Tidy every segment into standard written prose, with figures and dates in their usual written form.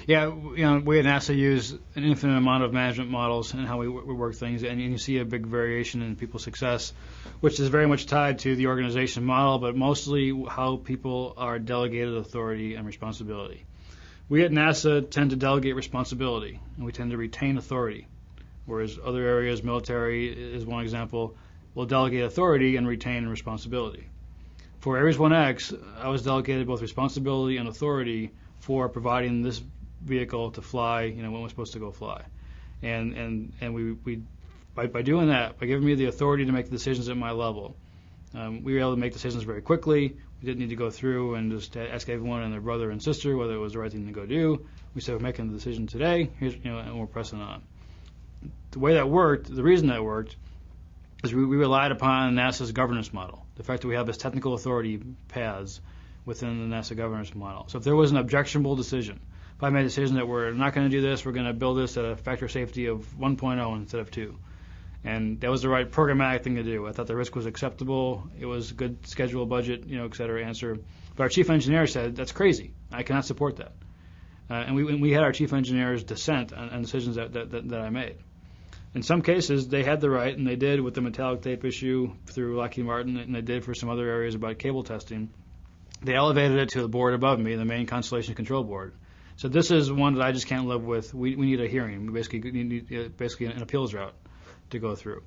Yeah, we at NASA use an infinite amount of management models and how we work things, and you see a big variation in people's success, which is very much tied to the organization model, but mostly how people are delegated authority and responsibility. We at NASA tend to delegate responsibility, and we tend to retain authority, whereas other areas, military is one example, will delegate authority and retain responsibility. For Ares 1X, I was delegated both responsibility and authority for providing this vehicle to fly, when we're supposed to go fly. And we by doing that, by giving me the authority to make the decisions at my level, we were able to make decisions very quickly. We didn't need to go through and just ask everyone and their brother and sister whether it was the right thing to go do. We said, we're making the decision today, and we're pressing on. The way that worked, the reason that worked, is we relied upon NASA's governance model. The fact that we have this technical authority paths within the NASA governance model. So if there was an objectionable decision, if I made a decision that we're not going to do this, we're going to build this at a factor of safety of 1.0 instead of 2, and that was the right programmatic thing to do. I thought the risk was acceptable. It was a good schedule, budget, et cetera answer. But our chief engineer said, that's crazy. I cannot support that. And we had our chief engineer's dissent on decisions that I made. In some cases, they had the right, and they did with the metallic tape issue through Lockheed Martin, and they did for some other areas about cable testing. They elevated it to the board above me, the main Constellation Control Board. So this is one that I just can't live with. We need a hearing. We basically need an appeals route to go through.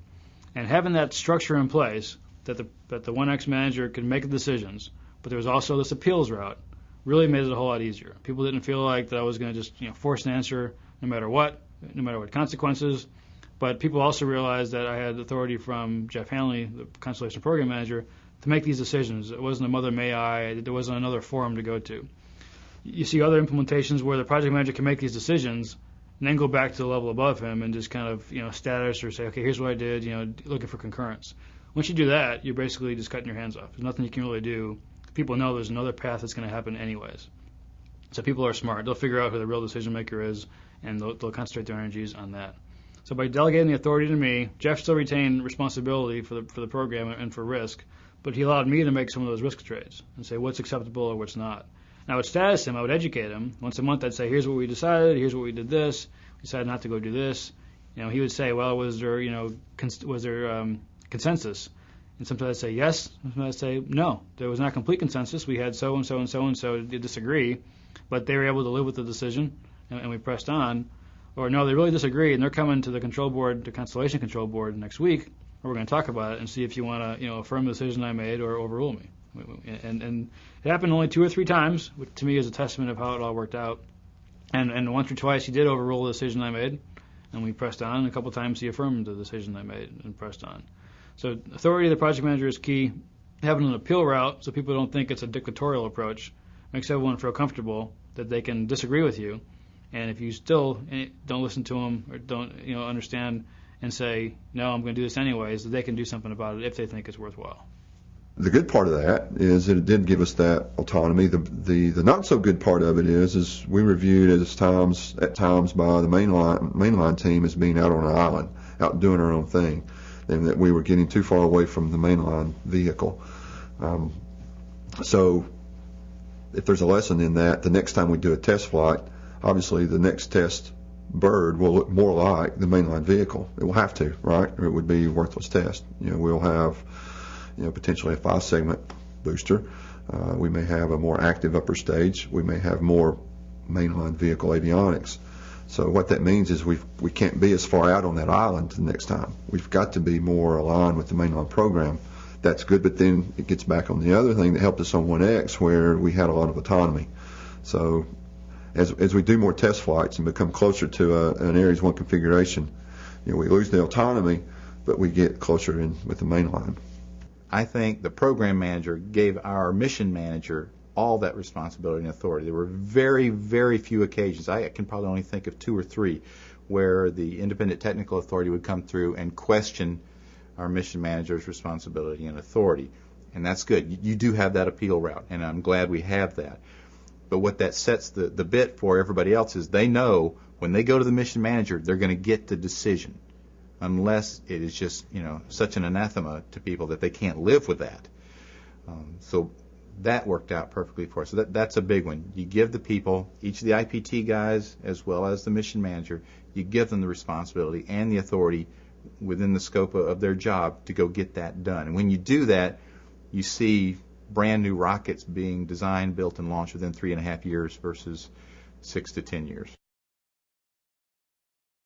And having that structure in place, that the 1X manager could make the decisions, but there was also this appeals route, really made it a whole lot easier. People didn't feel like that I was going to just force an answer no matter what consequences. But people also realized that I had authority from Jeff Hanley, the Constellation Program Manager, to make these decisions. It wasn't a mother may I. There wasn't another forum to go to. You see other implementations where the project manager can make these decisions and then go back to the level above him and just kind of status or say, okay, here's what I did, looking for concurrence. Once you do that, you're basically just cutting your hands off. There's nothing you can really do. People know there's another path that's going to happen anyways. So people are smart. They'll figure out who the real decision maker is, and they'll concentrate their energies on that. So by delegating the authority to me, Jeff still retained responsibility for the program and for risk, but he allowed me to make some of those risk trades and say what's acceptable or what's not. And I would status him, I would educate him. Once a month I'd say, here's what we decided, here's what we did this, we decided not to go do this. He would say, well, was there consensus? And sometimes I'd say yes, sometimes I'd say no. There was not complete consensus. We had so and so and so and so disagree, but they were able to live with the decision, and we pressed on. Or no, they really disagree, and they're coming to the control board, the Constellation Control Board next week, and we're going to talk about it and see if you want to, affirm the decision I made or overrule me. And it happened only 2 or 3 times, which to me is a testament of how it all worked out. And once or twice he did overrule the decision I made, and we pressed on. And a couple times he affirmed the decision I made and pressed on. So authority of the project manager is key. Having an appeal route so people don't think it's a dictatorial approach makes everyone feel comfortable that they can disagree with you. And if you still don't listen to them or don't understand and say, no, I'm going to do this anyways, that they can do something about it if they think it's worthwhile. The good part of that is that it did give us that autonomy. The not so good part of it is we reviewed at times by the mainline team as being out on an island, out doing our own thing, and that we were getting too far away from the mainline vehicle. So if there's a lesson in that, the next time we do a test flight, obviously the next test bird will look more like the mainline vehicle. It will have to, right? Or it would be a worthless test. We'll have potentially a 5-segment booster. We may have a more active upper stage. We may have more mainline vehicle avionics. So what that means is we can't be as far out on that island the next time. We've got to be more aligned with the mainline program. That's good, but then it gets back on the other thing that helped us on 1X where we had a lot of autonomy. So as we do more test flights and become closer to an Ares 1 configuration, we lose the autonomy, but we get closer in with the mainline. I think the program manager gave our mission manager all that responsibility and authority. There were very, very few occasions, I can probably only think of 2 or 3, where the independent technical authority would come through and question our mission manager's responsibility and authority. And that's good. You do have that appeal route, and I'm glad we have that. But what that sets the bit for everybody else is they know when they go to the mission manager, they're going to get the decision, unless it is just such an anathema to people that they can't live with that. So that worked out perfectly for us. So that's a big one. You give the people, each of the IPT guys as well as the mission manager, you give them the responsibility and the authority within the scope of their job to go get that done. And when you do that, you see brand new rockets being designed, built, and launched within 3.5 years versus 6 to 10 years.